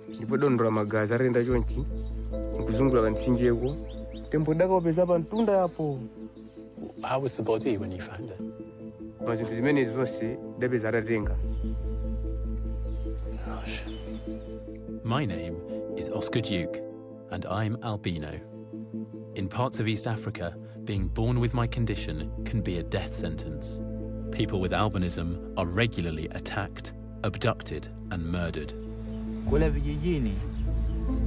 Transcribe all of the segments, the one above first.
ndipo dondola magazi arenda chonchi nkuzungula kantsinjeko tembo dakapeza pa mtunda yapo. How was the body when you found it? Mazinthu zimene zonse dapeza atatenga. Gosh. My name is Oscar Duke, and I'm albino. In parts of East Africa, being born with my condition can be a death sentence. People with albinism are regularly attacked, abducted, and murdered. Kule vijijini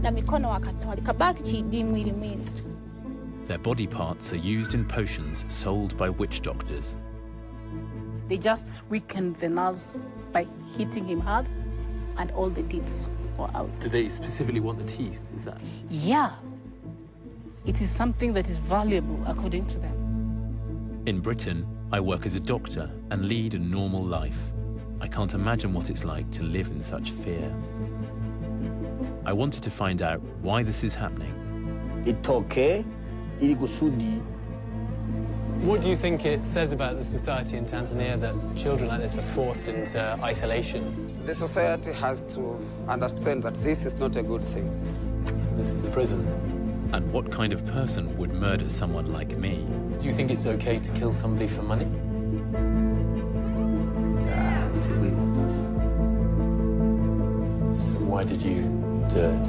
na mikono wakatoa likabaki chidimwili. Their body parts are used in potions sold by witch doctors. They just weakened the nerves by hitting him hard, and all the teeth were out. Do they specifically want the teeth? Is that? Yeah. It is something that is valuable, according to them. In Britain, I work as a doctor and lead a normal life. I can't imagine what it's like to live in such fear. I wanted to find out why this is happening. itoke ili kusudi. What do you think it says about the society in Tanzania that children like this are forced into isolation? The society has to understand that this is not a good thing. So this is the prison. And what kind of person would murder someone like me? Do you think it's okay to kill somebody for money? So why did you do it?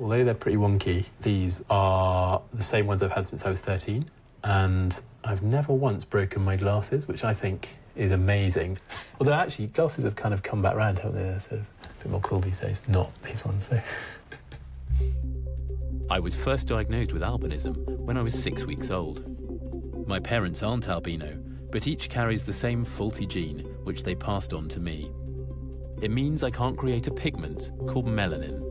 Although they're pretty wonky, these are the same ones I've had since I was 13, and I've never once broken my glasses, which I think is amazing. Although actually, glasses have kind of come back round, haven't they? They're sort of a bit more cool these days. Not these ones, though. I was first diagnosed with albinism when I was 6 weeks old. My parents aren't albino, but each carries the same faulty gene, which they passed on to me. It means I can't create a pigment called melanin.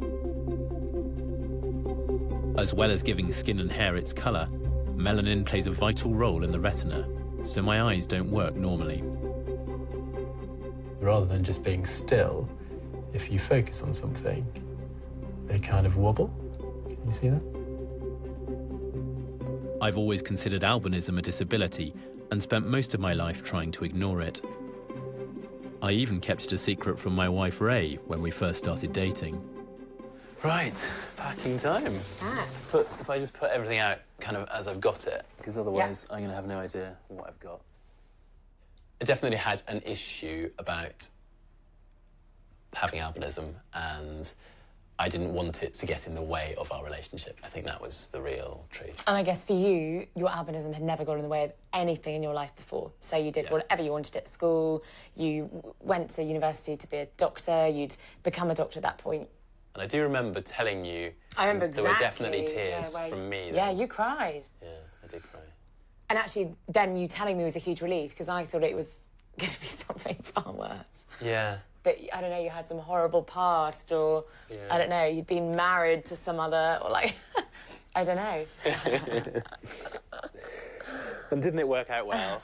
As well as giving skin and hair its colour, melanin plays a vital role in the retina, so my eyes don't work normally. Rather than just being still, if you focus on something, they kind of wobble. Can you see that? I've always considered albinism a disability and spent most of my life trying to ignore it. I even kept it a secret from my wife Ray when we first started dating. Right, back in time. But if I just put everything out kind of as I've got it, because otherwise I'm going to have no idea what I've got. I definitely had an issue about having albinism, and I didn't want it to get in the way of our relationship. I think that was the real truth. And I guess for you, your albinism had never got in the way of anything in your life before. So you did whatever you wanted at school, you went to university to be a doctor, you'd become a doctor at that point. And I do remember telling you I remember there were definitely tears from me. Yeah, you cried. Yeah, I did cry. And actually, then you telling me was a huge relief, because I thought it was going to be something far worse. Yeah. But, I don't know, you had some horrible past, or, I don't know, you'd been married to some other, or like, I don't know. And didn't it work out well?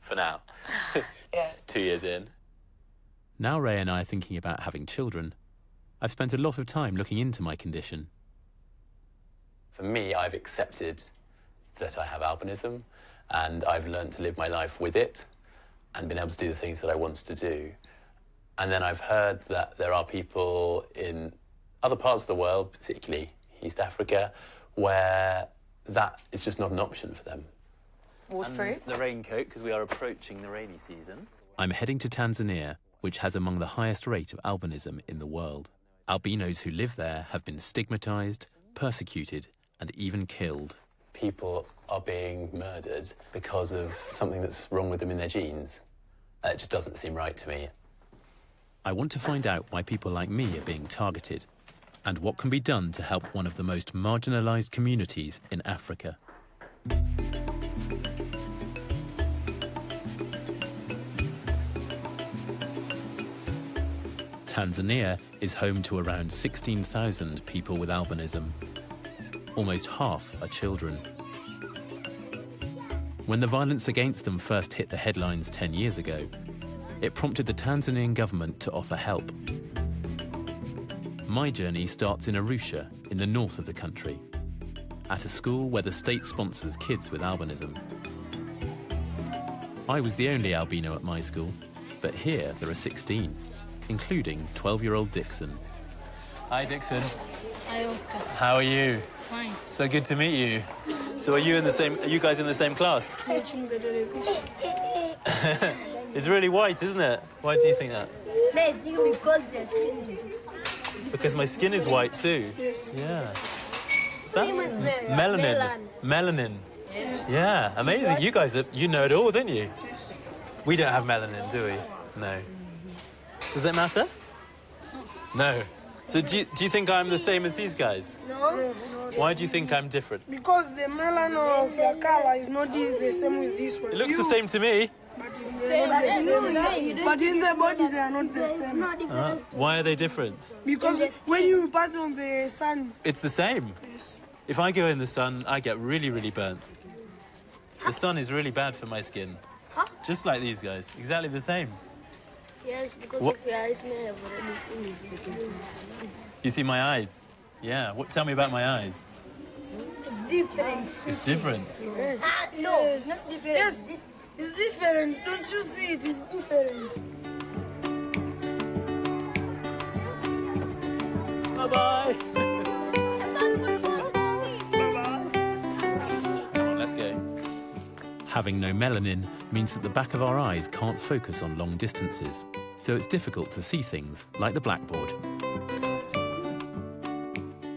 For now. Yes. 2 years in. Now Ray and I are thinking about having children. I've spent a lot of time looking into my condition. For me, I've accepted that I have albinism, and I've learned to live my life with it and been able to do the things that I want to do. And then I've heard that there are people in other parts of the world, particularly East Africa, where that is just not an option for them. Waterproof? The raincoat, because we are approaching the rainy season. I'm heading to Tanzania, which has among the highest rate of albinism in the world. Albinos who live there have been stigmatised, persecuted, and even killed. People are being murdered because of something that's wrong with them in their genes. It just doesn't seem right to me. I want to find out why people like me are being targeted, and what can be done to help one of the most marginalised communities in Africa. Tanzania is home to around 16,000 people with albinism. Almost half are children. When the violence against them first hit the headlines 10 years ago, it prompted the Tanzanian government to offer help. My journey starts in Arusha, in the north of the country. at a school where the state sponsors kids with albinism. I was the only albino at my school, but here there are 16, including 12-year-old Dixon. Hi, Dixon. Hi, Oscar. How are you? Fine. So good to meet you. So are you guys in the same class? Watching the television. It's really white, isn't it? Why do you think that? Because the skin is... Because my skin is white too. Yes. Yeah. Is that melanin? Melanin. Yes. Yeah, amazing. You guys, you know it all, don't you? Yes. We don't have melanin, do we? No. Does that matter? No. So do you think I'm the same as these guys? No. Why do you think I'm different? Because the melanin of your color is not the same with this one. It looks the same to me. But in the body, they are not the same. Why are they different? Because when you pass on the sun... It's the same. Yes. If I go in the sun, I get really, really burnt. The sun is really bad for my skin. Just like these guys. Exactly the same. Yes, because What? if your eyes may have already seen this. You see my eyes? Yeah. Tell me about my eyes. It's different. It's different. Yes. No, it's not different. Yes, it's different. Don't you see it? It's different. Bye-bye. Come on, let's go. Having no melanin means that the back of our eyes can't focus on long distances, so it's difficult to see things like the blackboard.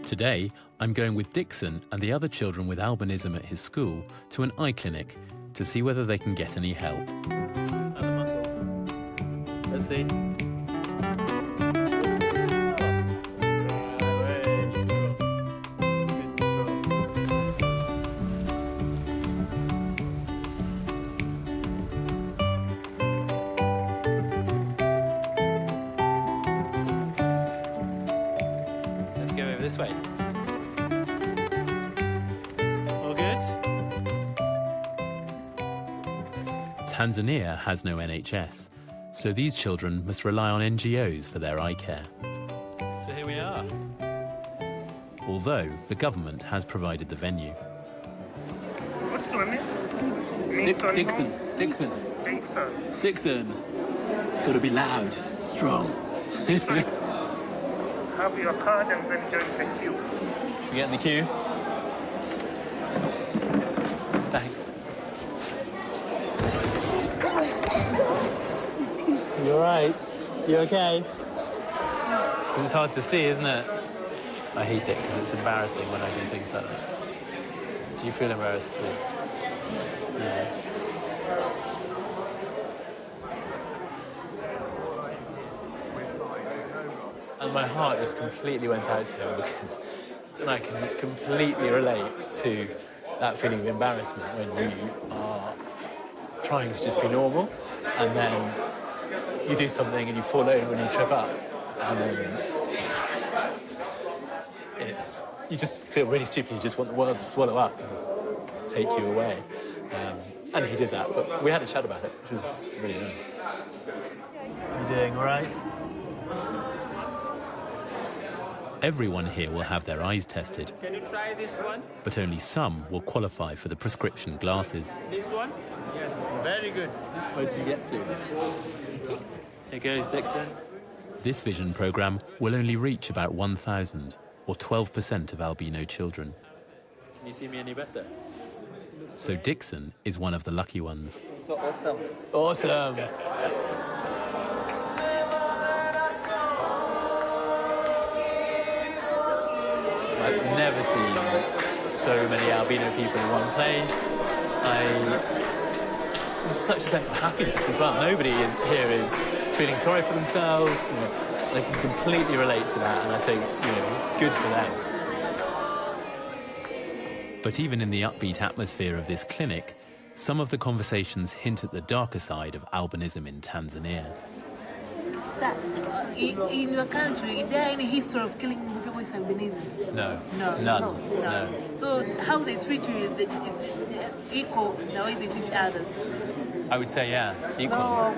Today, I'm going with Dixon and the other children with albinism at his school to an eye clinic to see whether they can get any help. And the muscles. Let's see. This way. All good? Tanzania has no NHS, so these children must rely on NGOs for their eye care. So here we are. Although the government has provided the venue. What's your name? Dixon. Dixon. Dixon. Gotta be loud, strong. Have your card and then join the queue. Should we get in the queue? Thanks. You alright? You okay? It's hard to see, isn't it? I hate it because it's embarrassing when I do things like that. Do you feel embarrassed too? Yeah. And my heart just completely went out to him because I can completely relate to that feeling of embarrassment when you are trying to just be normal and then you do something and you fall over and you trip up and then you just feel really stupid. You just want the world to swallow up and take you away. And he did that, but we had a chat about it, which was really nice. You doing all right? Everyone here will have their eyes tested. Can you try this one? But only some will qualify for the prescription glasses. This one? Yes, very good. Where did you get to? Here goes Dixon. This vision programme will only reach about 1,000, or 12% of albino children. Can you see me any better? So Dixon is one of the lucky ones. So awesome. Awesome. I've never seen so many albino people in one place. There's such a sense of happiness as well. Nobody here is feeling sorry for themselves. You know, they can completely relate to that, and I think, good for them. But even in the upbeat atmosphere of this clinic, some of the conversations hint at the darker side of albinism in Tanzania. Sir, in your country, is there any history of killing people with albinism? No. None. No. So how they treat you is equal the way they treat others? I would say, yeah, equal.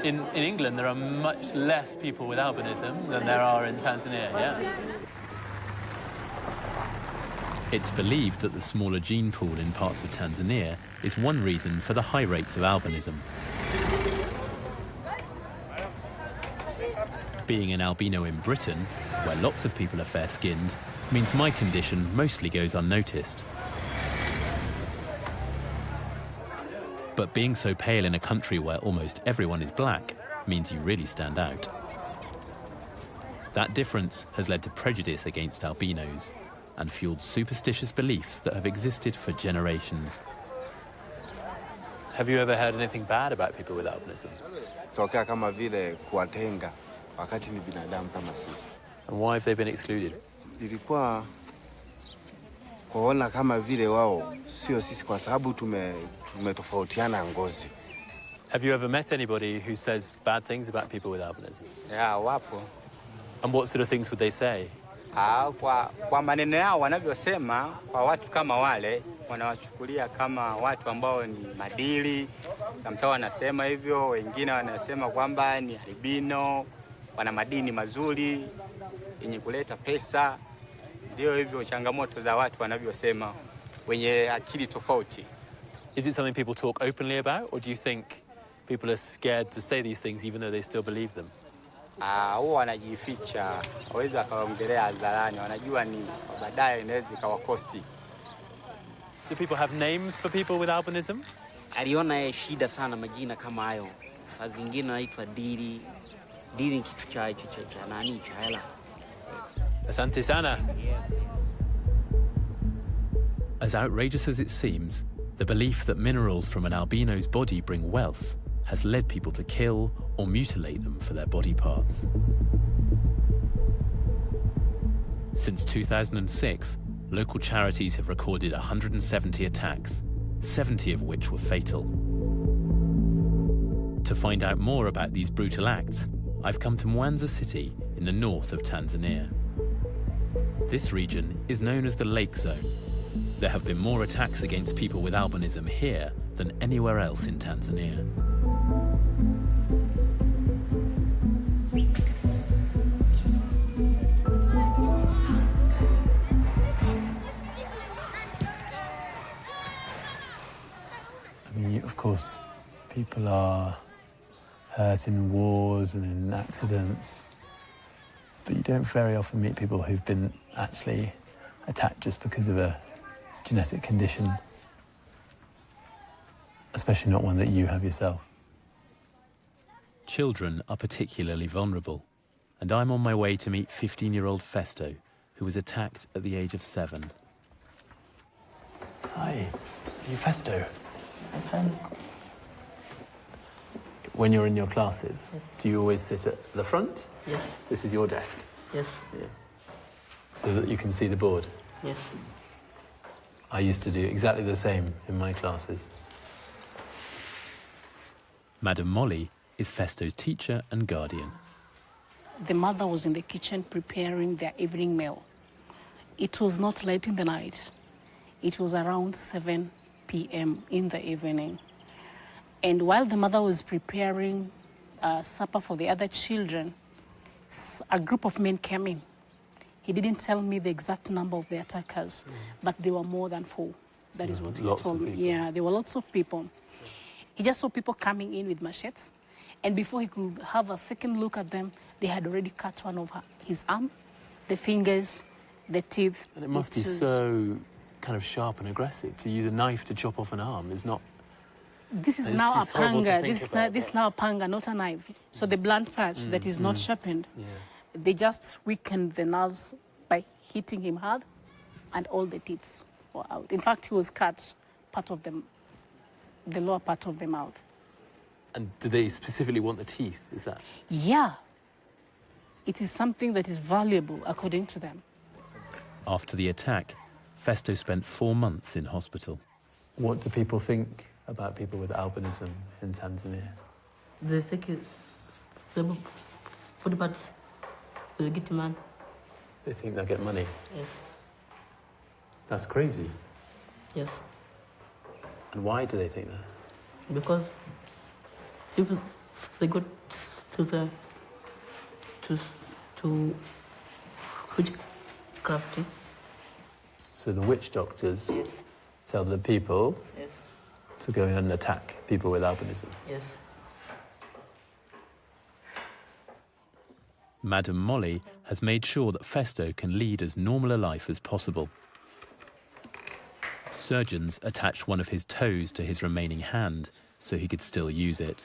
In England, there are much less people with albinism than there are in Tanzania, yeah. It's believed that the smaller gene pool in parts of Tanzania is one reason for the high rates of albinism. Being an albino in Britain, where lots of people are fair-skinned, means my condition mostly goes unnoticed. But being so pale in a country where almost everyone is black means you really stand out. That difference has led to prejudice against albinos and fueled superstitious beliefs that have existed for generations. Have you ever heard anything bad about people with albinism? Tokea kama vile kuwatenga wakati ni binadamu kama sisi. And why have they been excluded? Ilikuwa kuona kama vile wao sio sisi kwa sababu tumetofautiana ngozi. Have you ever met anybody who says bad things about people with albinism? Yeah, wapo. And what sort of things would they say? Kwa maneno yao wanavyosema, kwa watu kama wale wanawachukulia kama watu ambao ni madili. Sometimes wanasema hivyo, wengine wanasema kwamba ni albino, wana madini mazuri yenye kuleta pesa. Ndio hivyo changamoto za watu wanavyosema wenye akili tofauti. Is it something people talk openly about, or do you think people are scared to say these things even though they still believe them? Huwa wanajificha, hawezi akaongelea hadharani, wanajua ni baadaye inaweza ikawakosti. Do people have names for people with albinism? Aliona shida sana majina kama hayo. Saa zingine anaitwa dili. Dili ni kitu cha nani cha hela. Asante sana. As outrageous as it seems, the belief that minerals from an albino's body bring wealth has led people to kill or mutilate them for their body parts. Since 2006, local charities have recorded 170 attacks, 70 of which were fatal. To find out more about these brutal acts, I've come to Mwanza city in the north of Tanzania. This region is known as the Lake Zone. There have been more attacks against people with albinism here than anywhere else in Tanzania. I mean, of course, people are hurt in wars and in accidents, but you don't very often meet people who've been actually attacked just because of a genetic condition, especially not one that you have yourself. Children are particularly vulnerable, and I'm on my way to meet 15-year-old Festo, who was attacked at the age of 7. Hi, are you Festo? Thank. When you're in your classes, Yes. do you always sit at the front? Yes. This is your desk? Yes. Yeah. So that you can see the board? Yes. I used to do exactly the same in my classes. Madam Molly is Festo's teacher and guardian. The mother was in the kitchen preparing their evening meal. It was not late in the night. It was around 7 p.m. in the evening. And while the mother was preparing supper for the other children, a group of men came in. He didn't tell me the exact number of the attackers, but there were more than 4. That is what he told me. Yeah, there were lots of people. He just saw people coming in with machetes, and before he could have a second look at them, they had already cut one of his arm, the fingers, the teeth. And it must be so kind of sharp and aggressive. To use a knife to chop off an arm is not... This is now a panga. This is now a panga, not a knife. So the blunt part that is not sharpened, they just weakened the nerves by hitting him hard, and all the teeth were out. In fact, he was cut part of the lower part of the mouth. And do they specifically want the teeth? Is that? Yeah. It is something that is valuable, according to them. After the attack, Festo spent 4 months in hospital. What do people think about people with albinism in Tanzania? They think it's the body parts will get man. They think they'll get money? Yes. That's crazy. Yes. And why do they think that? Because if they go to the witchcraft. So the witch doctors tell the people to go and attack people with albinism. Yes. Madame Molly has made sure that Festo can lead as normal a life as possible. Surgeons attached one of his toes to his remaining hand so he could still use it.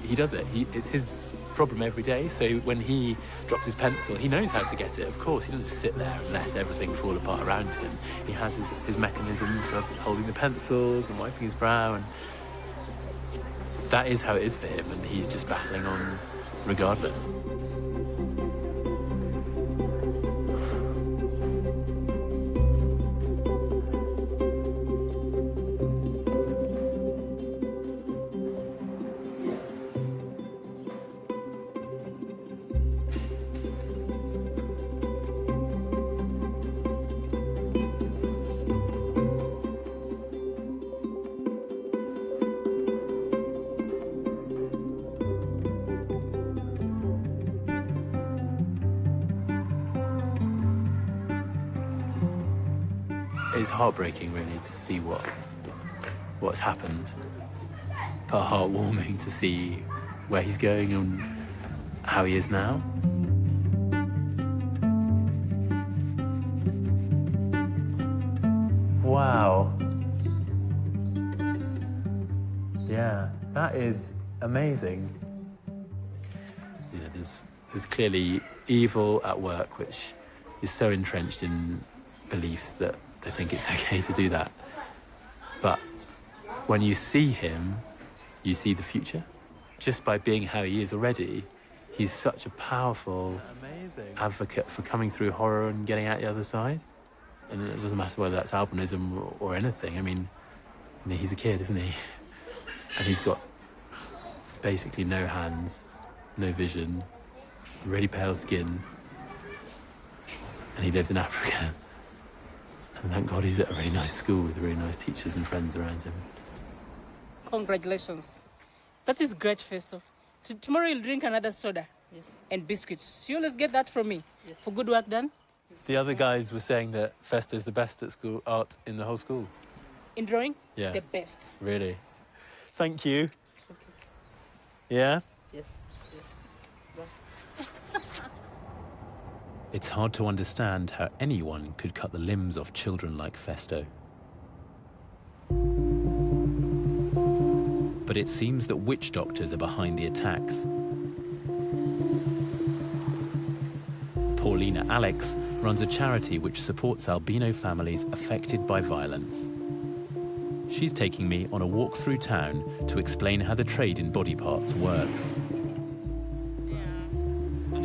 He does it. It's his problem every day. So when he drops his pencil, he knows how to get it, of course. He doesn't just sit there and let everything fall apart around him. He has his mechanism for holding the pencils and wiping his brow, and that is how it is for him, and he's just battling on regardless. It's heartbreaking, really, to see what's happened, but heartwarming to see where he's going and how he is now. Wow. Yeah, that is amazing. You know, there's clearly evil at work, which is so entrenched in beliefs that they think it's okay to do that. But when you see him, you see the future. Just by being how he is already, he's such a powerful advocate for coming through horror and getting out the other side. And it doesn't matter whether that's albinism or anything. I mean, you know, he's a kid, isn't he? And he's got basically no hands, no vision, really pale skin, and he lives in Africa. And thank God he's at a really nice school with really nice teachers and friends around him. Congratulations. That is great, Festo. Tomorrow you'll drink another soda and biscuits. So you always get that from me for good work done. The other guys were saying that Festo's the best at school art in the whole school. In drawing? Yeah. The best. Really? Thank you. Yeah? Yes. It's hard to understand how anyone could cut the limbs off children like Festo. But it seems that witch doctors are behind the attacks. Paulina Alex runs a charity which supports albino families affected by violence. She's taking me on a walk through town to explain how the trade in body parts works.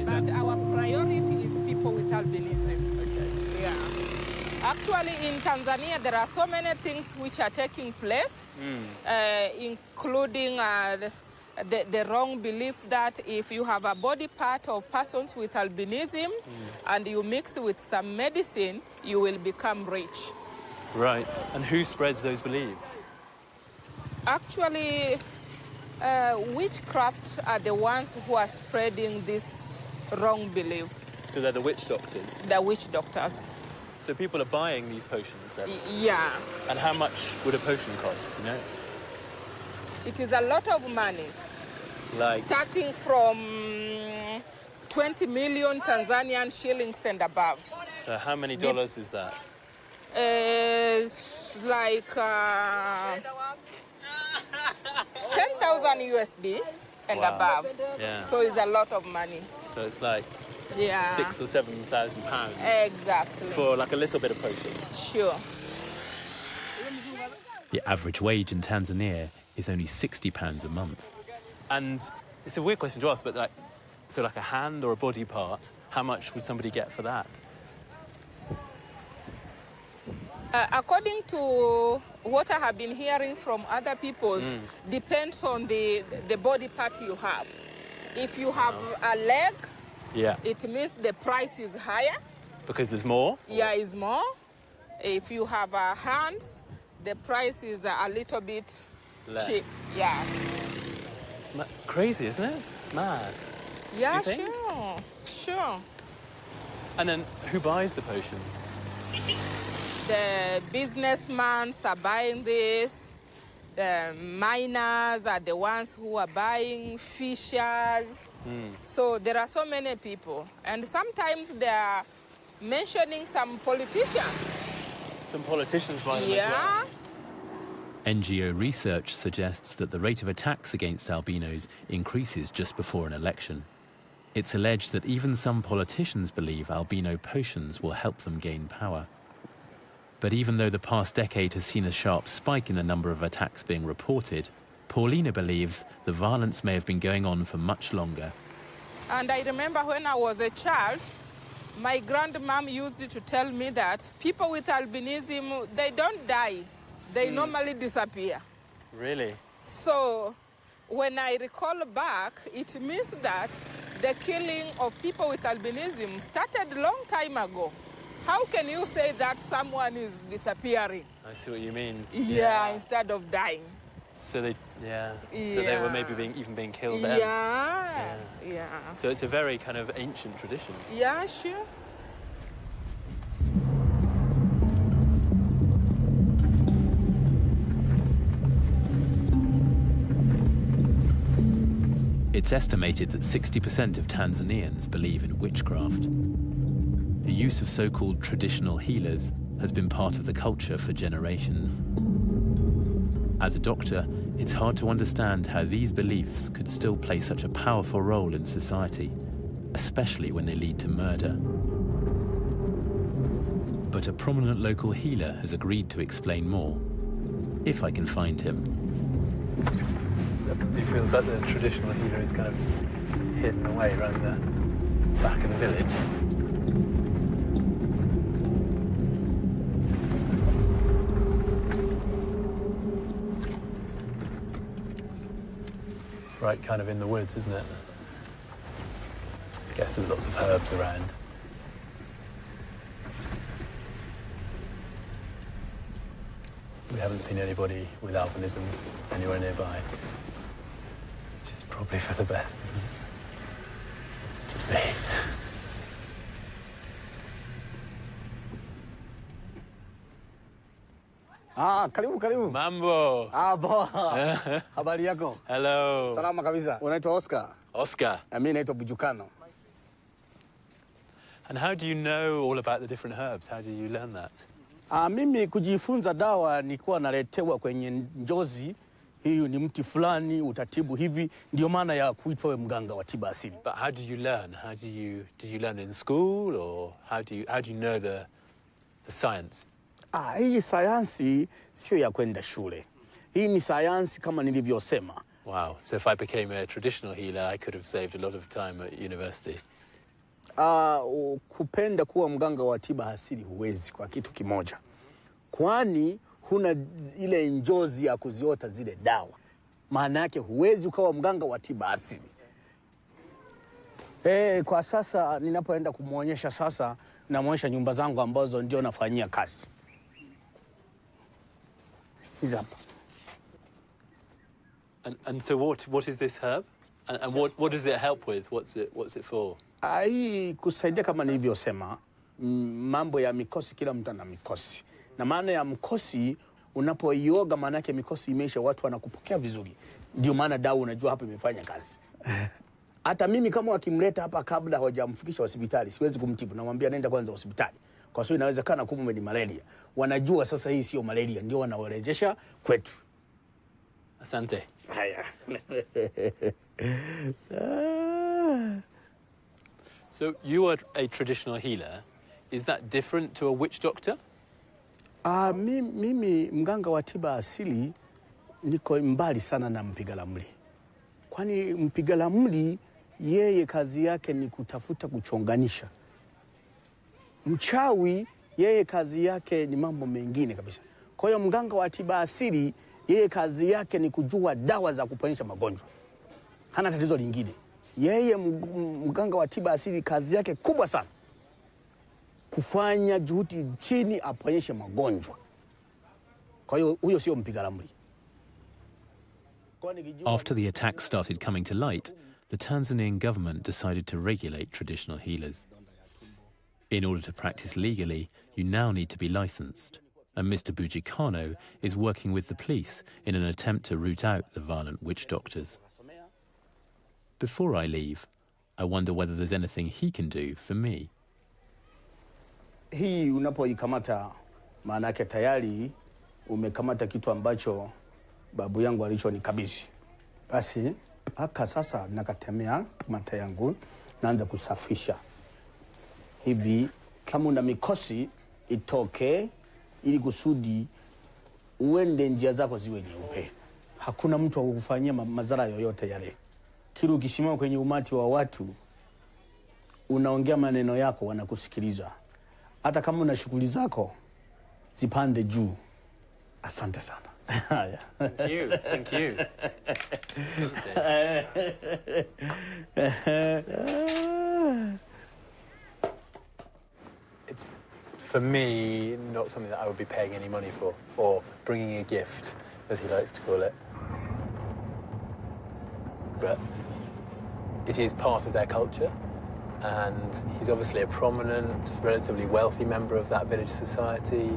But our priority is people with albinism. Okay. Yeah. Actually, in Tanzania, there are so many things which are taking place, including the wrong belief that if you have a body part of persons with albinism and you mix with some medicine, you will become rich. Right. And who spreads those beliefs? Actually, witchcraft are the ones who are spreading this wrong belief. So they're the witch doctors? The witch doctors. So people are buying these potions then? Yeah. And how much would a potion cost, you know? It is a lot of money. Like? Starting from 20 million Tanzanian shillings and above. So how many dollars is that? It's like 10,000 USD and above. Yeah. So it's a lot of money. So it's like £6,000 or £7,000. Exactly. For like a little bit of potion. Sure. The average wage in Tanzania is only £60 a month. And it's a weird question to ask, but like, So like a hand or a body part, how much would somebody get for that? According to what I have been hearing from other people, depends on the body part you have. If you have a leg, it means the price is higher. Because there's more? Yeah, it's more. If you have hands, the price is a little bit cheap. Yeah. It's crazy, isn't it? It's mad. Yeah, Do you think? sure. And then who buys the potions? The businessmen are buying this. The miners are the ones who are buying, fishers. So there are so many people. And sometimes they are mentioning some politicians. Some politicians buy them as well. NGO research suggests that the rate of attacks against albinos increases just before an election. It's alleged that even some politicians believe albino potions will help them gain power. But even though the past decade has seen a sharp spike in the number of attacks being reported, Paulina believes the violence may have been going on for much longer. And I remember when I was a child, my grandmom used to tell me that people with albinism, they don't die. They normally disappear. Really? So when I recall back, it means that the killing of people with albinism started a long time ago. How can you say that someone is disappearing? I see what you mean. Yeah, instead of dying. So they, So they were maybe even being killed then. Yeah. So it's a very kind of ancient tradition. Yeah, sure. It's estimated that 60% of Tanzanians believe in witchcraft. The use of so-called traditional healers has been part of the culture for generations. As a doctor, it's hard to understand how these beliefs could still play such a powerful role in society, especially when they lead to murder. But a prominent local healer has agreed to explain more, if I can find him. Definitely feels like the traditional healer is kind of hidden away around the back of the village. Right, kind of in the woods, isn't it? I guess there's lots of herbs around. We haven't seen anybody with albinism anywhere nearby, which is probably for the best, isn't it? Just me. Karibu. Mambo. Poa. Habari yako? Hello. Salama kabisa. Unaitwa Oscar? Oscar. Na mimi naitwa Bujukano. And how do you know all about the different herbs? How do you learn that? Mimi kujifunza dawa nilikuwa naletewa kwenye njozi. Hiyo ni mti fulani utatibu hivi, ndio maana ya kuitwa mganga wa tiba asili. But how do you learn? Did you learn in school, or how do you know the science? Hii sayansi sio ya kwenda shule. Hii ni sayansi kama nilivyosema. Wow. So if I became a traditional healer, I could have saved a lot of time at university. Kupenda kuwa mganga wa tiba asili huwezi kwa kitu kimoja. Kwani huna ile njozi ya kuziota zile dawa. Maana yake huwezi ukawa mganga wa tiba asili. Kwa sasa ninapoenda kumuonyesha sasa, namuonyesha nyumba zangu ambazo ndio nafanyia kazi. And so what is this herb? And what does it help with? What's it for? Hii kusaidia kama nilivyosema, mambo ya mikosi, kila mtu ana mikosi. Na maana ya mkosi, unapoioga maana yake mikosi imeisha, watu wanakupokea vizuri. Ndio maana dawa unajua hapa imefanya kazi. Hata mimi kama wakimleta hapa kabla hawajamfikisha hospitali, siwezi kumtibu. Namwambia nenda kwanza hospitali. Kwa sababu inawezekana kumbe ni malaria. Wanajua sasa hii sio malaria, ndio wanawarejesha kwetu. Asante. Haya. So you are a traditional healer. Is that different to a witch doctor? Mimi mganga wa tiba asili niko mbali sana na mpiga ramli. Kwani mpiga ramli yeye kazi yake ni kutafuta kuchonganisha. Mchawi yeye kazi yake ni mambo mengine kabisa. Kwa hiyo mganga wa tiba asili yeye kazi yake ni kujua dawa za kuponyesha magonjwa. Hana tatizo lingine. Yeye mganga wa tiba asili kazi yake kubwa sana kufanya juhudi chini aponyeshe magonjwa. Kwa hiyo huyo sio mpiga ramli. After the attacks started coming to light, the Tanzanian government decided to regulate traditional healers. In order to practice legally, you now need to be licensed, and Mr. Bujikano is working with the police in an attempt to root out the violent witch doctors. Before I leave, I wonder whether there's anything he can do for me. Hii unapoikamata maana yake tayari umekamata kitu ambacho babu yangu alichonikabidhi. Basi haka sasa nakatemea mata yangu naanza kusafisha. Hivi kama una mikosi itoke ili kusudi uende njia zako ziwe nyeupe. Hakuna mtu akukufanyia madhara yoyote yale. Kila ukisimama kwenye umati wa watu unaongea maneno yako wanakusikiliza. Hata kama una shughuli zako zipande juu. Asante sana. Thank you. Thank you. It's, for me, not something that I would be paying any money for, or bringing a gift, as he likes to call it. But it is part of their culture, and he's obviously a prominent, relatively wealthy member of that village society.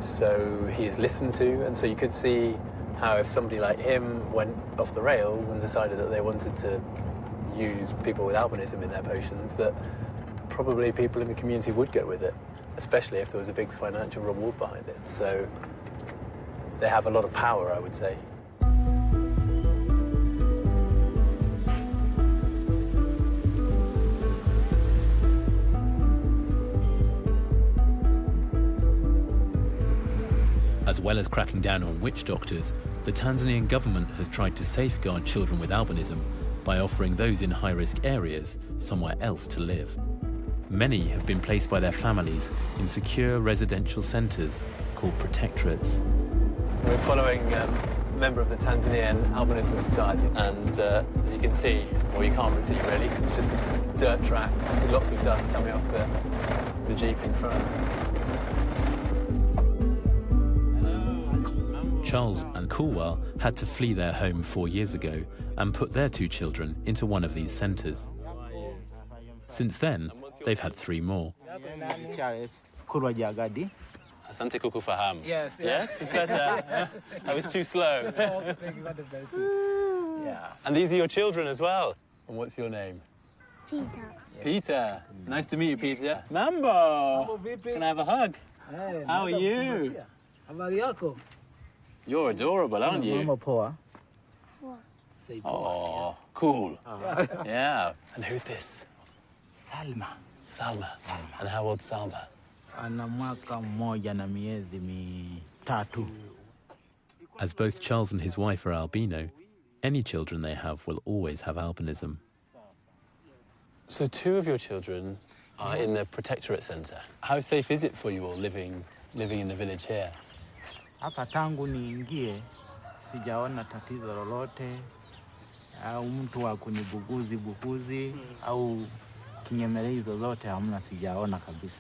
So he is listened to, and so you could see how if somebody like him went off the rails and decided that they wanted to use people with albinism in their potions, that probably people in the community would go with it, especially if there was a big financial reward behind it. So they have a lot of power, I would say. As well as cracking down on witch doctors, the Tanzanian government has tried to safeguard children with albinism by offering those in high-risk areas somewhere else to live. Many have been placed by their families in secure residential centres called protectorates. We're following a member of the Tanzanian Albinism Society, and as you can see, well, you can't really see really, because it's just a dirt track with lots of dust coming off the Jeep in front. Charles and Kulwal had to flee their home 4 years ago and put their 2 children into one of these centres. Since then, they've had 3 more. Asante kukufahamu. Yes. Yes, it's better. I was too slow. Yeah. And these are your children as well. And what's your name? Peter. Peter. Nice to meet you, Peter. Mambo. Can I have a hug? Hey, how are you? Habari yako? You're adorable, aren't you? Mama poa. Oh, cool. Yeah. And who's this? Salma. Salma. And how old's Salma? Ana mwaka mmoja na miezi mitatu. As both Charles and his wife are albino, any children they have will always have albinism. So 2 of your children are in the protectorate centre. How safe is it for you all living in the village here? Hapa tangu niingie sijaona tatizo lolote au mtu wa kunibuguzi au kinyemelezi zozote hamna, sijaona kabisa.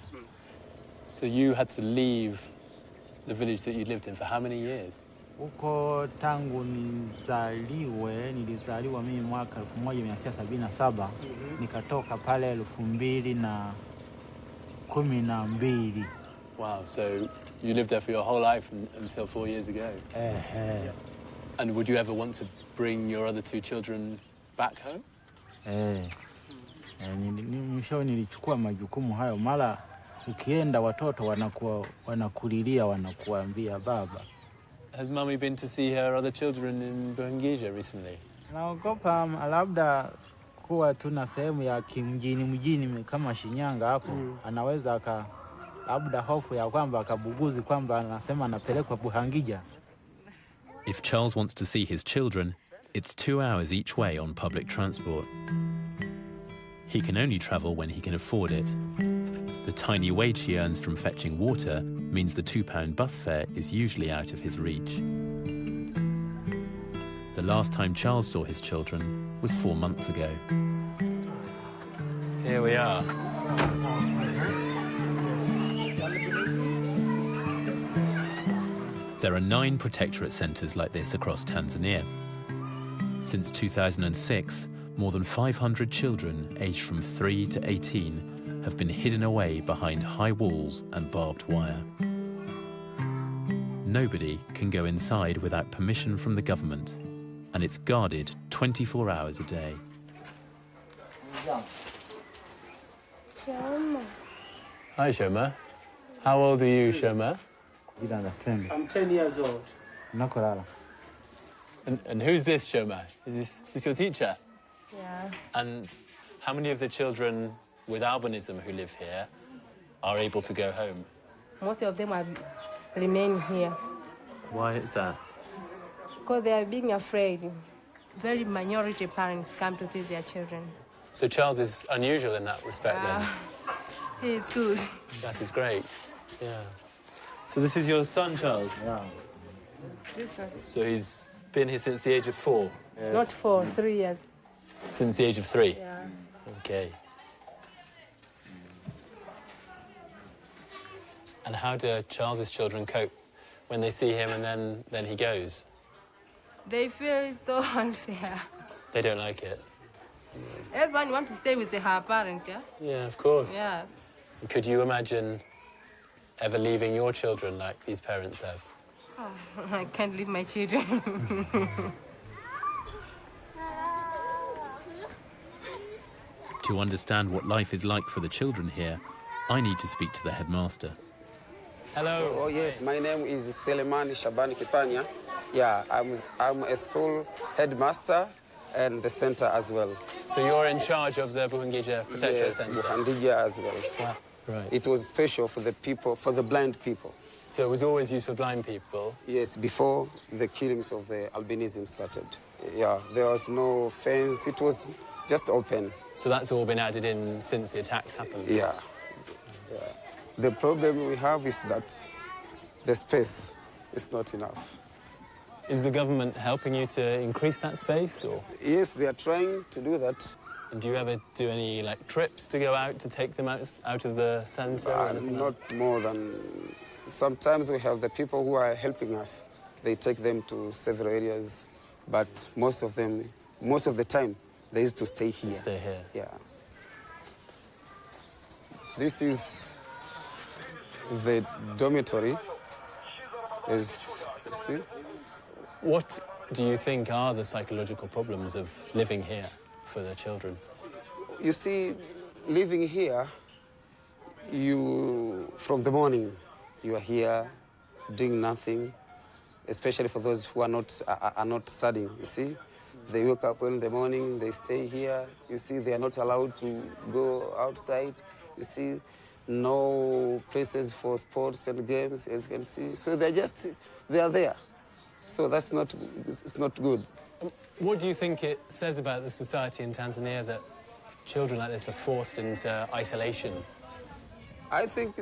So you had to leave the village that you lived in for how many years? Huko tangu nilizaliwa mimi mwaka 1977 nikatoka pale 2012. Wow, so you lived there for your whole life until 4 years ago? And would you ever want to bring your other 2 children back home? Mwisho nilichukua majukumu hayo. Mara ukienda watoto wanakulilia, wanakuambia baba. Has Mummy been to see her other children in Buhangija recently? Naogopa labda kuwa tuna sehemu ya kimjini kama Shinyanga hapo. Anaweza labda hofu ya kwamba akabuguzi kwamba anasema anapelekwa Buhangija. If Charles wants to see his children, It's 2 hours each way on public transport. He can only travel when he can afford it. The tiny wage he earns from fetching water means the £2 bus fare is usually out of his reach. The last time Charles saw his children was 4 months ago. Here we are. There are 9 protectorate centres like this across Tanzania. Since 2006, more than 500 children aged from 3 to 18 have been hidden away behind high walls and barbed wire. Nobody can go inside without permission from the government, and it's guarded 24 hours a day. Hi, Shoma. How old are you, Shoma? I'm 10 years old. And who's this, Shoma? Is this your teacher? Yeah. And how many of the children with albinism who live here are able to go home? Most of them are remain here Why is that? because they are being afraid. Very minority parents come to teach their children. So Charles is unusual in that respect, then? He is good. That is great. Yeah. So this is your son, Charles? Yeah. This one. So he's been here since the age of 4? Not 4, 3 years. Since the age of 3? Yeah. Okay. And how do Charles's children cope when they see him and then he goes? They feel it's so unfair. They don't like it? Everyone wants to stay with her parents, yeah? Yeah, of course. Yes. Could you imagine ever leaving your children like these parents have? Oh, I can't leave my children. To understand what life is like for the children here, I need to speak to the headmaster. Hello. Oh, yes, my name is Selemani Shabani Kipanya. Yeah, I'm a school headmaster and the center as well. So you're in charge of the Buhungija Protectorate Yes, Centre? Buhandija as well. Wow, right. It was special for the people, for the blind people. So it was always used for blind people? Yes, before the killings of the albinism started. Yeah, there was no fence, it was just open. So that's all been added in since the attacks happened? Yeah. Yeah. The problem we have is that the space is not enough. Is the government helping you to increase that space, or? Yes, they are trying to do that. And do you ever do any, like, trips to go out to take them out of the centre? Not more than... Sometimes we have the people who are helping us. They take them to several areas, but most of the time, they used to stay here. Stay here? Yeah. This is the dormitory, as you see. What do you think are the psychological problems of living here for the children? You see, living here, from the morning, you are here doing nothing, especially for those who are not studying, you see. They wake up early in the morning, they stay here. You see, they are not allowed to go outside. You see, no places for sports and games, as you can see. So they are there. So it's not good. What do you think it says about the society in Tanzania that children like this are forced into isolation? I think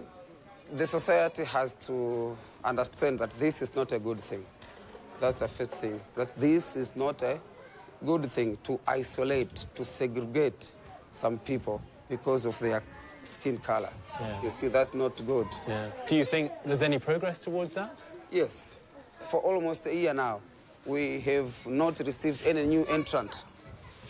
the society has to understand that this is not a good thing. That's the first thing, that this is not a good thing to isolate, to segregate some people because of their skin color. Yeah. You see, that's not good. Yeah. Do you think there's any progress towards that? Yes. For almost a year now, we have not received any new entrant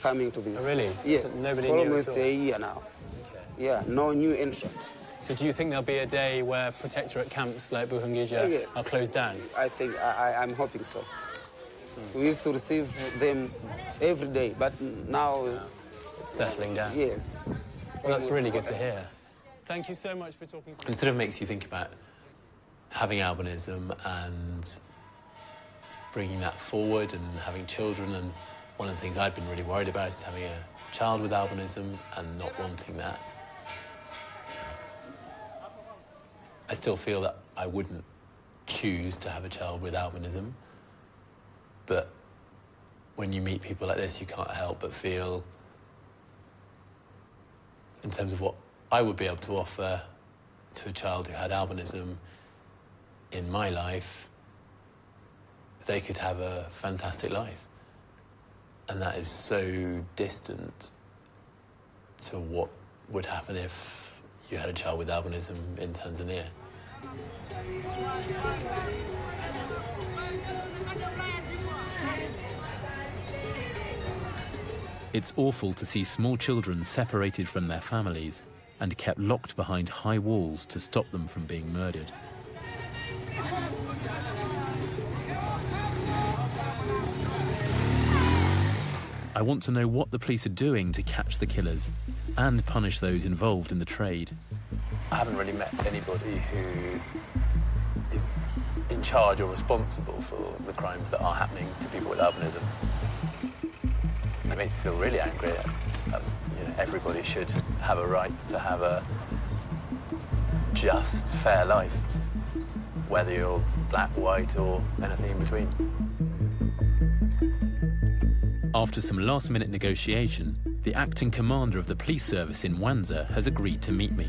coming to this. Oh, really? Yes, So nobody for knew almost at all? a year now. Okay. Yeah, no new entrant. So do you think there'll be a day where protectorate camps like Buhungija Yes. are closed down? I think, I'm hoping so. We used to receive them every day, but now... It's settling down. Yes. Well, that's really good to hear. Thank you so much for talking to me. It sort of makes you think about having albinism and bringing that forward and having children. And one of the things I'd been really worried about is having a child with albinism and not wanting that. I still feel that I wouldn't choose to have a child with albinism, but when you meet people like this, you can't help but feel, in terms of what I would be able to offer to a child who had albinism in my life, they could have a fantastic life. And that is so distant to what would happen if you had a child with albinism in Tanzania. It's awful to see small children separated from their families and kept locked behind high walls to stop them from being murdered. I want to know what the police are doing to catch the killers and punish those involved in the trade. I haven't really met anybody who is in charge or responsible for the crimes that are happening to people with albinism. It makes me feel really angry. Everybody should have a right to have a just, fair life, whether you're black, white, or anything in between. After some last-minute negotiation, the acting commander of the police service in Mwanza has agreed to meet me.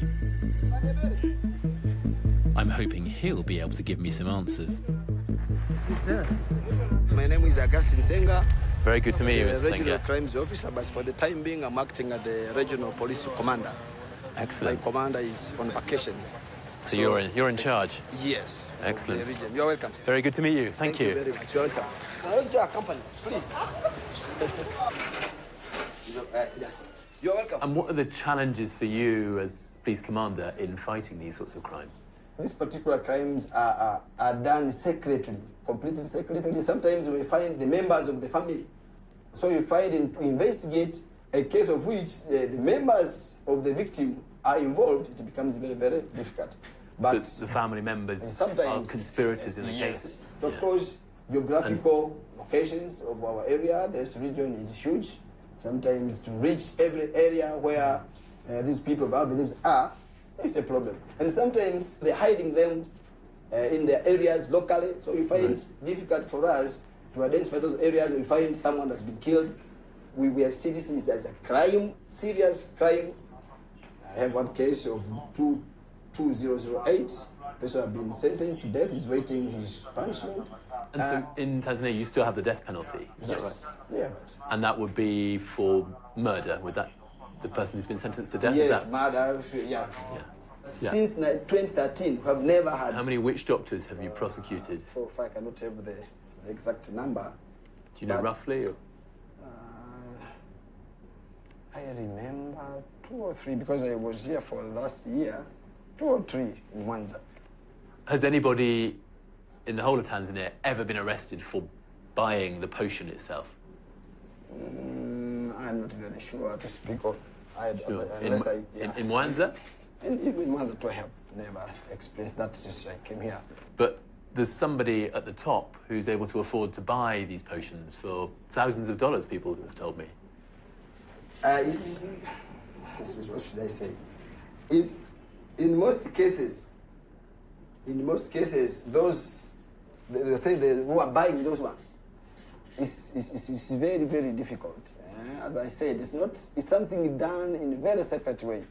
I'm hoping he'll be able to give me some answers. My name is Augustine Senga. Very good to meet you, Mr. Regional Senga. Crimes Officer, but for the time being, I'm acting as the Regional Police Commander. Excellent. My commander is on vacation. So you're in charge? Yes. Excellent. Of the region. You're welcome, sir. Very good to meet you. Thank you. Very much. You're welcome. I want to accompany, please. Yes. You're welcome. And what are the challenges for you as police commander in fighting these sorts of crimes? These particular crimes are done secretly, completely secretly. Sometimes we find the members of the family. So you find to investigate a case of which the members of the victim are involved, it becomes very, very difficult. But so the family members are conspirators in the case. Of course, geographical locations of our area, this region is huge. Sometimes to reach every area where these people of our beliefs are, it's a problem. And sometimes they're hiding them in their areas locally, so you find it difficult for us to identify those areas. We find someone has been killed. We see this as a crime, serious crime. I have one case of 2008. Person has been sentenced to death. He's waiting his punishment. And so in Tanzania, you still have the death penalty, is that right? Yeah, right. And that would be for murder, would that, the person who's been sentenced to death? Yes, is that... murder, yeah. Since 2013, we have never had... How many witch doctors have you prosecuted? 4 or 5, I cannot tell the exact number. Do you know roughly? Or? I remember 2 or 3, because I was here for last year. 2 or 3 in Mwanza. Has anybody in the whole of Tanzania ever been arrested for buying the potion itself? I'm not really sure to speak of. In Mwanza? In Mwanza too, I have never experienced that since I came here. But there's somebody at the top who's able to afford to buy these potions for thousands of dollars, people have told me. What should I say? It's, in most cases, those, they say who are buying those ones, it's very, very difficult. As I said, it's something done in a very secret way.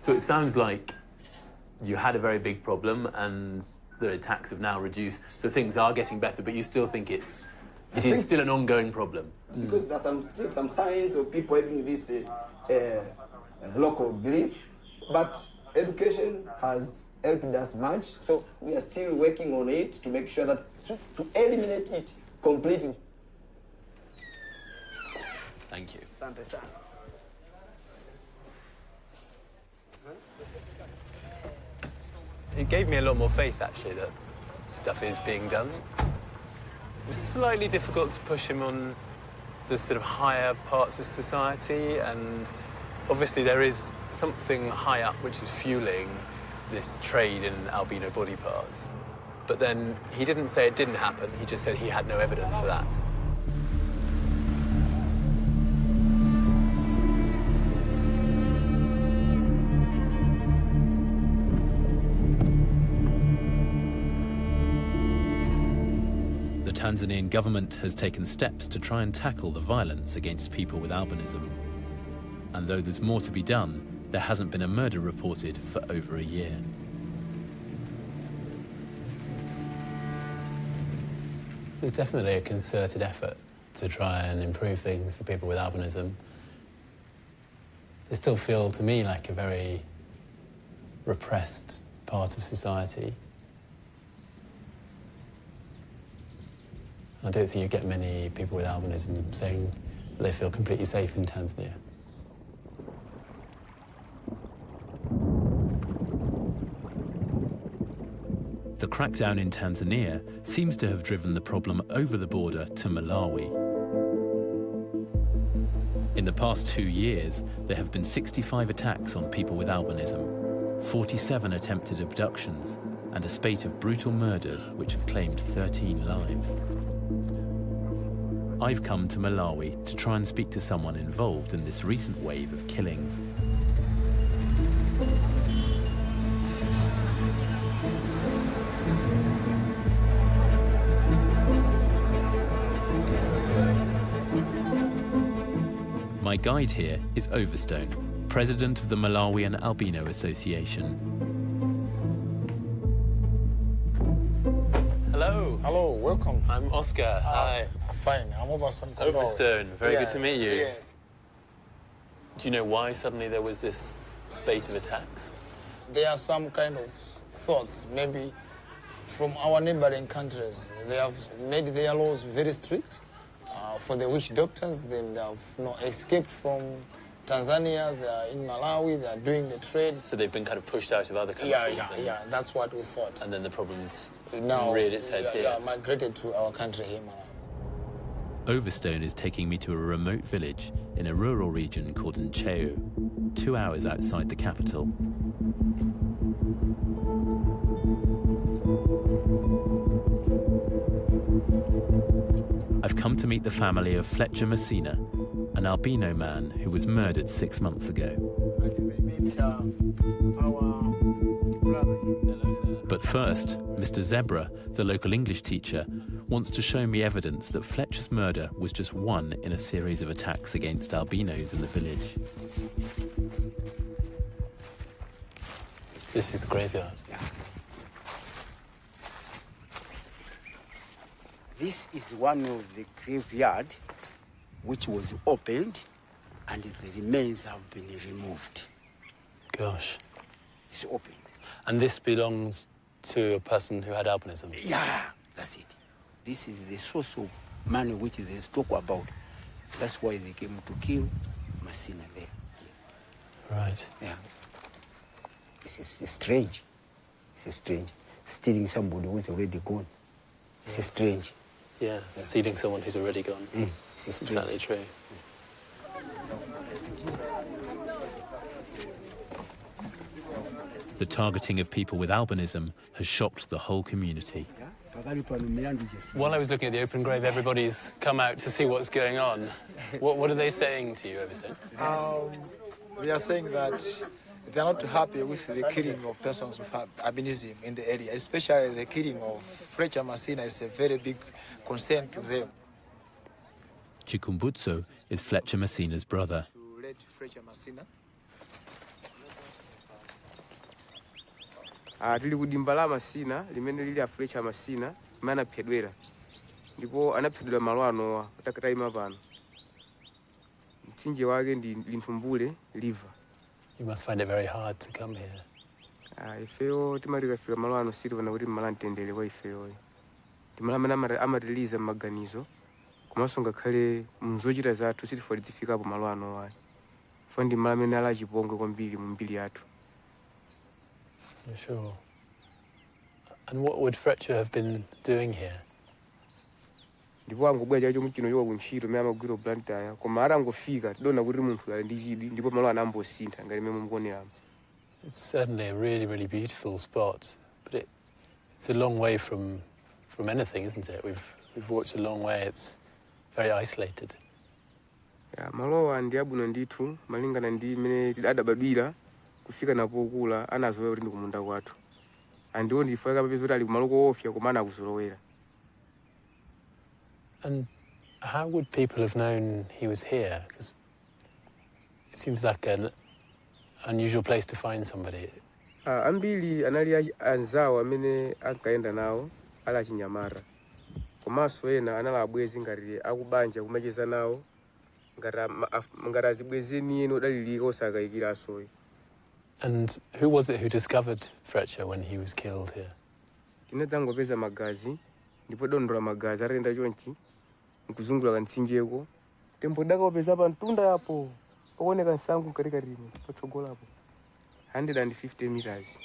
So it sounds like you had a very big problem and the attacks have now reduced, so things are getting better, but you still think it is still an ongoing problem. Because there's still some signs of people having this local belief, but education has helped us much, so we are still working on it to make sure that to eliminate it completely. Thank you. It gave me a lot more faith, actually, that stuff is being done. It was slightly difficult to push him on the sort of higher parts of society, and obviously there is something high up which is fueling this trade in albino body parts. But then he didn't say it didn't happen, he just said he had no evidence for that. Tanzanian government has taken steps to try and tackle the violence against people with albinism. And though there's more to be done, there hasn't been a murder reported for over a year. There's definitely a concerted effort to try and improve things for people with albinism. They still feel, to me, like a very repressed part of society. I don't think you get many people with albinism saying that they feel completely safe in Tanzania. The crackdown in Tanzania seems to have driven the problem over the border to Malawi. In the past 2 years, there have been 65 attacks on people with albinism, 47 attempted abductions, and a spate of brutal murders which have claimed 13 lives. I've come to Malawi to try and speak to someone involved in this recent wave of killings. My guide here is Overstone, president of the Malawian Albino Association. Hello. Hello, welcome. I'm Oscar. Hi. Fine, I'm Overstone. Overstone. Very Yeah, good to meet you. Yes. Do you know why suddenly there was this spate of attacks? There are some kind of thoughts, maybe from our neighboring countries. They have made their laws very strict. For the witch doctors, they have escaped from Tanzania, they are in Malawi, they are doing the trade. So they've been kind of pushed out of other countries? Yeah, that's what we thought. And then the problem's Now, reared its head here? Yeah, migrated to our country here, Malawi. Overstone is taking me to a remote village in a rural region called Ncheo, 2 hours outside the capital. I've come to meet the family of Fletcher Messina, an albino man who was murdered 6 months ago. But first, Mr. Zebra, the local English teacher, wants to show me evidence that Fletcher's murder was just one in a series of attacks against albinos in the village. This is the graveyard. Yeah. This is one of the graveyard which was opened and the remains have been removed. Gosh. It's open. And this belongs to a person who had albinism? Yeah, that's it. This is the source of money which they talk about. That's why they came to kill Messina there. Yeah. Right. Yeah. This is strange. It's strange. Stealing somebody who's already gone. It's strange. Yeah, stealing someone who's already gone. It's exactly true. The targeting of people with albinism has shocked the whole community. While I was looking at the open grave, everybody's come out to see what's going on. What are they saying to you, Overstone? They are saying that they are not happy with the killing of persons with albinism in the area, especially the killing of Fletcher Messina is a very big concern to them. Chikumbutso is Fletcher Messina's brother. Tili kudimba la Messina limene lili a Fletcher Messina imene anaphedwera ndipo anaphedwera malo anowa atakatayima pano. Mtsinje wake ndi Lintumbule River. You must find it very hard to come here. Ifeyo timatikafika malo ano sitivana kuti mmala mtendere kwa ifeyoyo. Timala amene amatiliza m'maganizo komanso ngakhale mzochita zathu sitifuna tifikapo malo anowa. Funa ndi mmala amene ali achipongwe kwambiri mu mbiri yathu. Sure. And what would Fletcher have been doing here? Ndipo angobwera chacho muchino yowa kuntchito mmene amagwira blantyre koma atangofika tidona kuti munthu ali ndi chidwi ndipo malo anambosintha ngati mmene mukuoneramo. It's certainly a really, really beautiful spot, but it's a long way from anything, isn't it? We've walked a long way. It's very isolated. Yeah, malowa ndi abwino ndithu malingana ndi mmene adabadwira kufika napo kula anazoya kuti ndi kumunda kwathu. Andiwo ndifika kapeza kuti ali kumalo koopsa koma anakuzolowera. And how would people have known he was here? Because it seems like an unusual place to find somebody. Ambiri anali anzawo amene ankaenda nawo ali achinyamata. Komanso ena anali abwezi ngati akubanja kumacheza nawo ngati azibwezeni eno dalilika osakayikiraso. And who was it who discovered Fletcher when he was killed here? Tinadzangopeza magazi, ndipo dondola magazi atenda chonchi, nkuzungula kantsinjeko. Tembo dakapeza pa mtunda yapo, pakuoneka nsangu katikatimo, patsogolapo. 150 meters.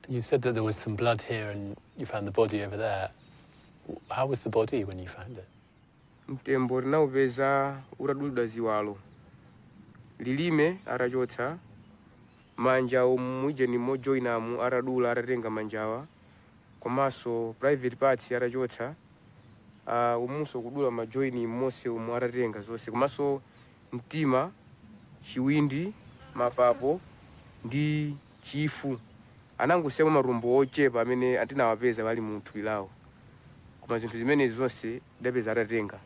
You said that there was some blood here and you found the body over there. How was the body when you found it? Mtembo tinawupeza utadulidwa ziwalo. Lilime atachotsa, manja omuje ni mojoinamu atadula atatenga manjawa. Komanso private parts atachotsa, umuso kudula majoini mose umu atatenga zonse. Komanso mtima, chiwindi, mapapo, ndi chifu. Anangosema marumbo ochepa amene atinawapeza wali munthu ilawo. Koma zinthu zimene zonse dapeza atatenga.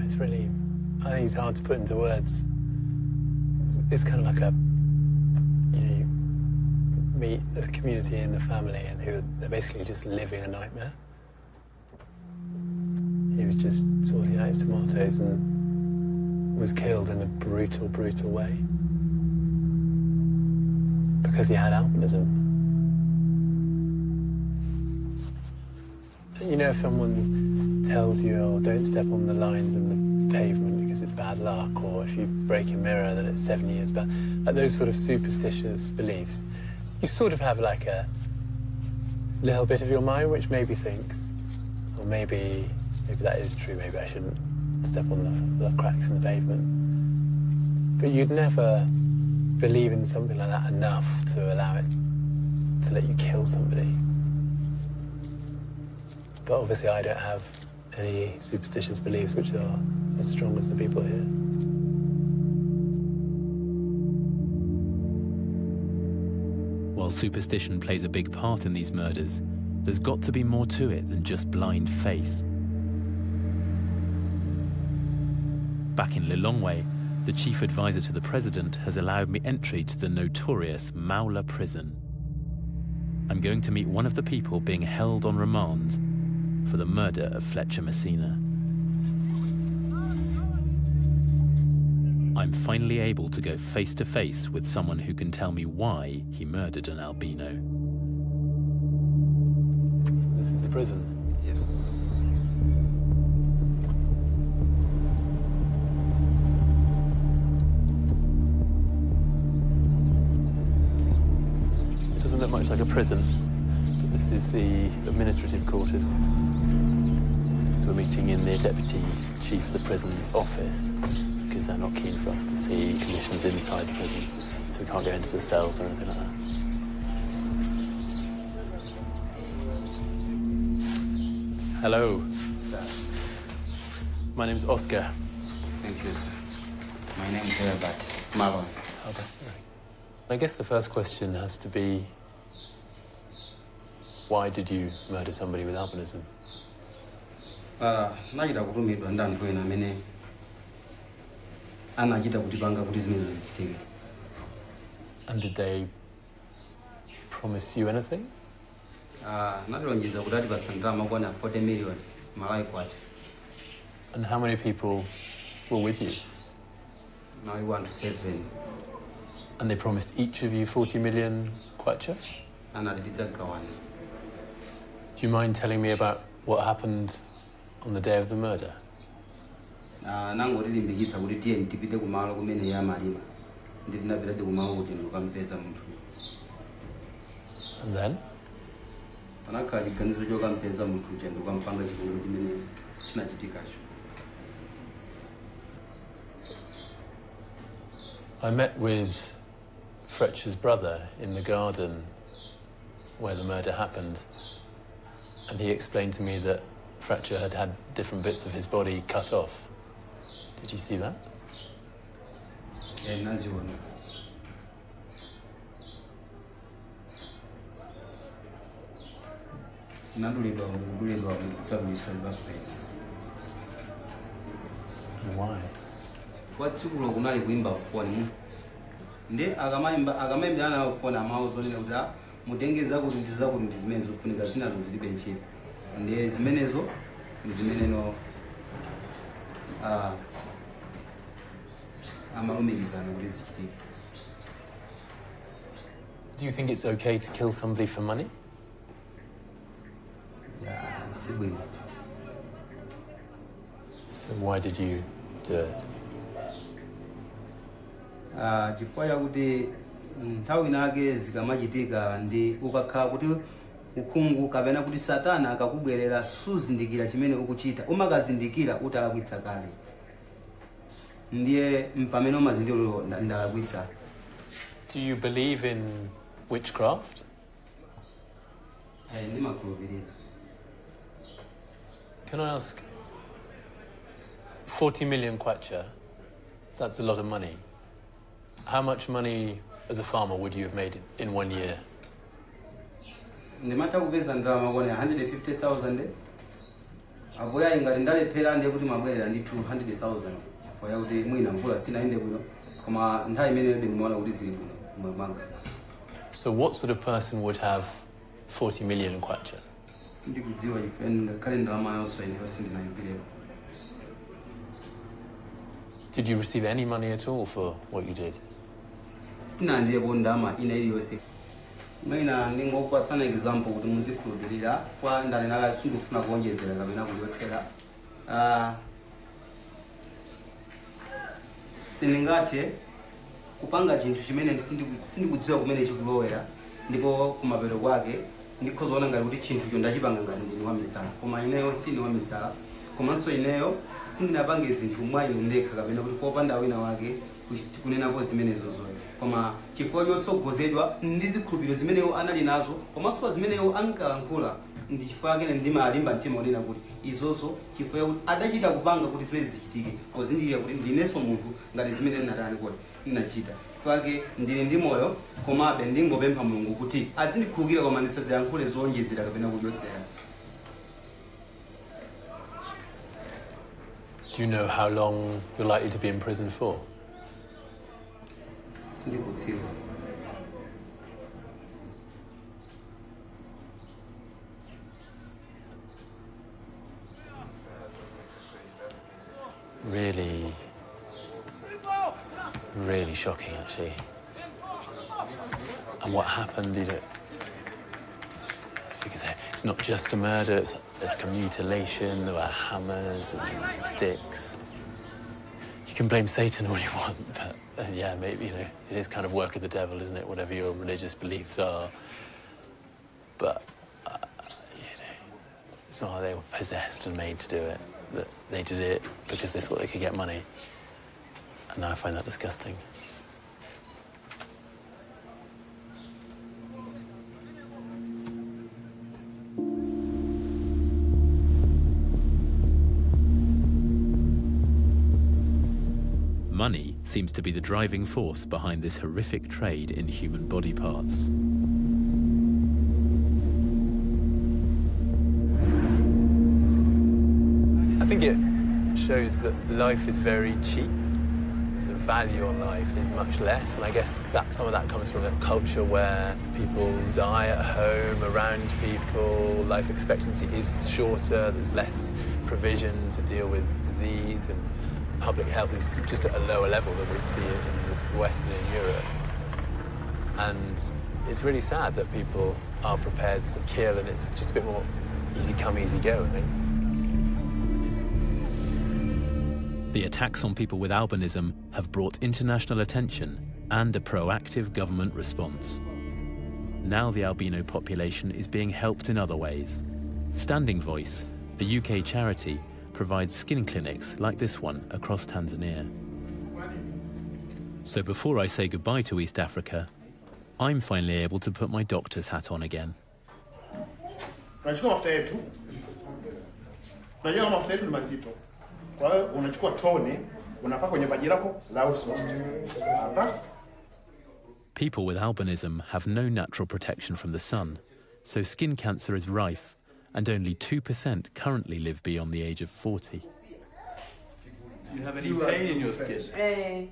It's really, I think it's hard to put into words. It's kind of like a, you meet the community and the family and they're basically just living a nightmare. He was just sorting out his tomatoes and was killed in a brutal, brutal way. Because he had albinism. You know, if someone tells you, oh, don't step on the lines in the pavement because it's bad luck, or if you break a mirror, then it's 7 years back, like those sort of superstitious beliefs, you sort of have like a little bit of your mind which maybe thinks, or maybe that is true, maybe I shouldn't step on the cracks in the pavement. But you'd never believe in something like that enough to allow it to let you kill somebody. But obviously I don't have any superstitious beliefs which are as strong as the people here. While superstition plays a big part in these murders, there's got to be more to it than just blind faith. Back in Lilongwe, the chief advisor to the president has allowed me entry to the notorious Maula prison. I'm going to meet one of the people being held on remand for the murder of Fletcher Messina. I'm finally able to go face to face with someone who can tell me why he murdered an albino. So this is the prison? Yes. It doesn't look much like a prison, but this is the administrative quarters. We're meeting in the deputy chief of the prison's office because they're not keen for us to see conditions inside the prison, so we can't go into the cells or anything like that. Hello. Sir. My name's Oscar. Thank you, sir. My name is Herbert Malone. Okay. I guess the first question has to be, why did you murder somebody with albinism? Nachita kutumidwa ndi anthu ena amene anachita kutipanga kuti zimenezo zichitike. And did they promise you anything? Natilonjeza kuti atipasa ndalama kwana 40 million malai kwacha. And how many people were with you? Now we want 7. And they promised each of you 40 million kwacha? Anatitizagawana. Do you mind telling me about what happened on the day of the murder? Nangotilimbikitsa kuti tiye tipite kumalo kumene iye amalima. Ndi tinapita kumalo kuti ndikampeza munthu. And then? Panakhala chiganizo chokampeza munthu uja ndikampanga chipongwe chimene chinachitikacho. I met with Fletcher's brother in the garden where the murder happened, and he explained to me that Fletcher had had different bits of his body cut off. Did you see that? Yeah, naziona. Why? Fuatsikulo kunali kuimba foni. Ndi akamaimba ana foni amauzo nina kuti mutengeza kuti ndizakuti ndizimene zofunika zinazo zilibe ntchito. Ndi zimenezo ndi zimeneno amalumikizana kuti zichitike. Do you think it's okay to kill somebody for money? Sibwino. So why did you do it? Chifukwa chakuti nthawi nake zikamachitika ndi ukakhala kuti ukhungu kapena kuti satana akakubwerera suzindikira chimene ukuchita umakazindikira utalakwitsa kale ndiye pamene umazindikira ndalakwitsa. Do you believe in witchcraft? Ndimakhulupirira. Can I ask, 40 million kwacha, that's a lot of money. How much money as a farmer would you have made in 1 year? Ndimata kupeza ndalama kone 150,000 apoya ingati ndalephera ndiye kuti mabwerera ndi 200,000 for yakuti mwina mvula sina inde bwino koma nthawi imene ndimaona kuti zili bwino mwanga. So what sort of person would have 40 million kwacha? Sindikudziwa chifukwa ngakhale ndalama yonso ine sindinayipireko. Did you receive any money at all for what you did? Sinandiyepo ndalama ina iliyonse. Mwina ndingokupatsana example kuti muzikhulupirira fwa ndanena sindikufuna kuonjezera kapena kuyotsera. Sindingathe kupanga chinthu chimene sindikudziwa kumene chikulowera ndipo kumapeto kwake ndikhozoona ngati kuti chinthucho ndachipanga ngati ndini wamisala koma ineyo sini wamisala komanso ineyo sindinapange zinthu mwa ine ndekha kapena kuti popanda wina wake kunenapo zimenezo zoyo koma chifukwa chotsogozedwa ndi zikhulupiriro zimeneyo anali nazo komanso zimeneyo ankalankhula ndi chifukwa chake ndimalimba mtima onena kuti izozo chifukwa kuti adachita kupanga kuti zimene zichitike pozindikira kuti ndinenso munthu ngati zimene ndinatani kuti ndinachita chifukwa ndili ndi moyo komabe ndingopempha Mulungu kuti azindikhululukira koma ndisadzayankhule zowonjezera kapena kuchotsera. Do you know how long you're likely to be in prison for? Sindikudziwa. Really shocking, actually. And what happened, because it's not just a murder, it's like a mutilation, there were hammers and sticks. You can blame Satan all you want, but yeah, maybe, it is kind of work of the devil, isn't it? Whatever your religious beliefs are. But, it's not like they were possessed and made to do it. That they did it because they thought they could get money. And now I find that disgusting. Money seems to be the driving force behind this horrific trade in human body parts. I think it shows that life is very cheap. The value on life is much less, and I guess that some of that comes from a culture where people die at home, around people, life expectancy is shorter, there's less provision to deal with disease, and public health is just at a lower level than we'd see in the West and in Europe. And it's really sad that people are prepared to kill, and it's just a bit more easy come, easy go, I think. The attacks on people with albinism have brought international attention and a proactive government response. Now the albino population is being helped in other ways. Standing Voice, a UK charity, provides skin clinics like this one across Tanzania. So before I say goodbye to East Africa, I'm finally able to put my doctor's hat on again. Unajua mafuta yetu ni mazito. Kwa hiyo unachukua tone, unapaka kwenye paji lako la uso. Hapa. People with albinism have no natural protection from the sun, so skin cancer is rife, and only 2% currently live beyond the age of 40. Do you have any pain in your skin?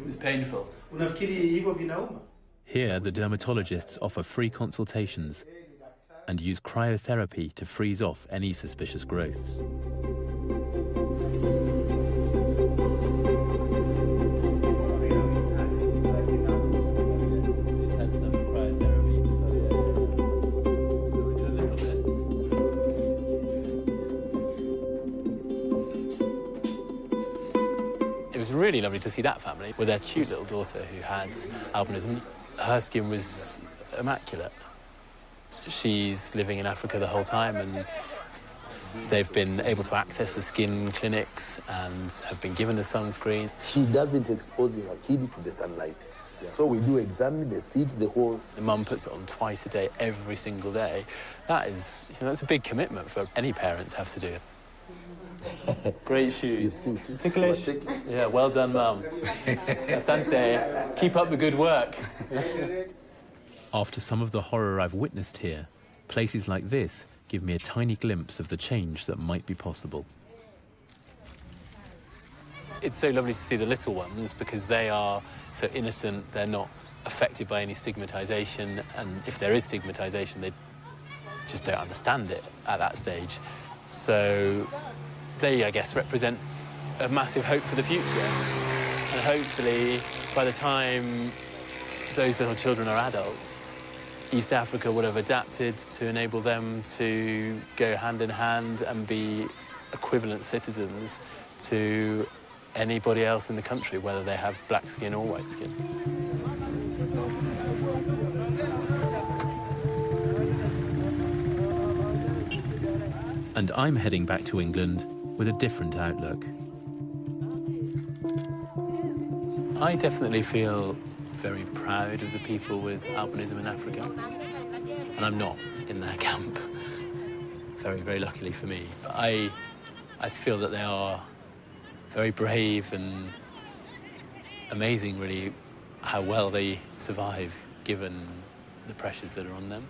It's painful. Unafikiri hivyo vinauma? Here, the dermatologists offer free consultations and use cryotherapy to freeze off any suspicious growths. It was really lovely to see that family with their cute little daughter who had albinism. Her skin was immaculate. She's living in Africa the whole time, and they've been able to access the skin clinics and have been given the sunscreen. She doesn't expose her kid to the sunlight. So we do examine the feet, the whole... The mum puts it on twice a day, every single day. That is, that's a big commitment for any parents have to do. Great shoes. Ticklish? Yeah, well done, Mum. Asante. Keep up the good work. After some of the horror I've witnessed here, places like this give me a tiny glimpse of the change that might be possible. It's so lovely to see the little ones because they are so innocent, they're not affected by any stigmatisation, and if there is stigmatisation, they just don't understand it at that stage. So they, I guess, represent a massive hope for the future. And hopefully, by the time those little children are adults, East Africa would have adapted to enable them to go hand in hand and be equivalent citizens to anybody else in the country, whether they have black skin or white skin. And I'm heading back to England with a different outlook. I definitely feel very proud of the people with albinism in Africa. And I'm not in their camp, very, very luckily for me. But I feel that they are very brave and amazing, really, how well they survive given the pressures that are on them.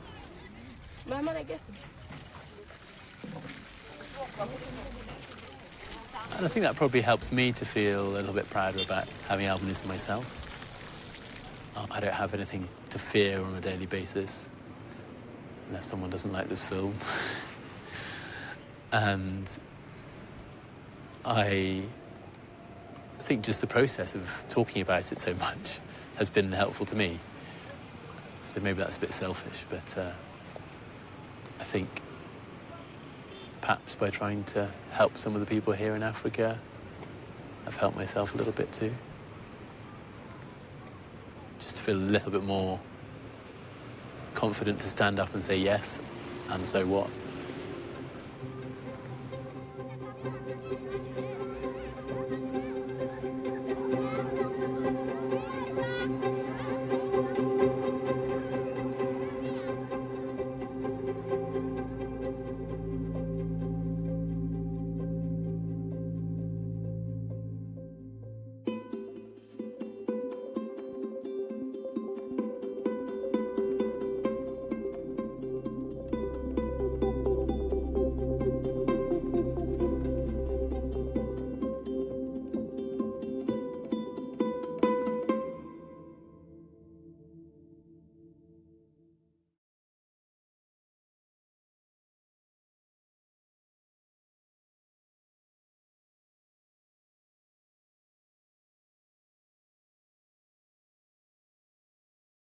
And I think that probably helps me to feel a little bit prouder about having albinism myself. I don't have anything to fear on a daily basis, unless someone doesn't like this film. And I think just the process of talking about it so much has been helpful to me. So maybe that's a bit selfish, but I think perhaps by trying to help some of the people here in Africa, I've helped myself a little bit too. Just to feel a little bit more confident to stand up and say yes, and so what?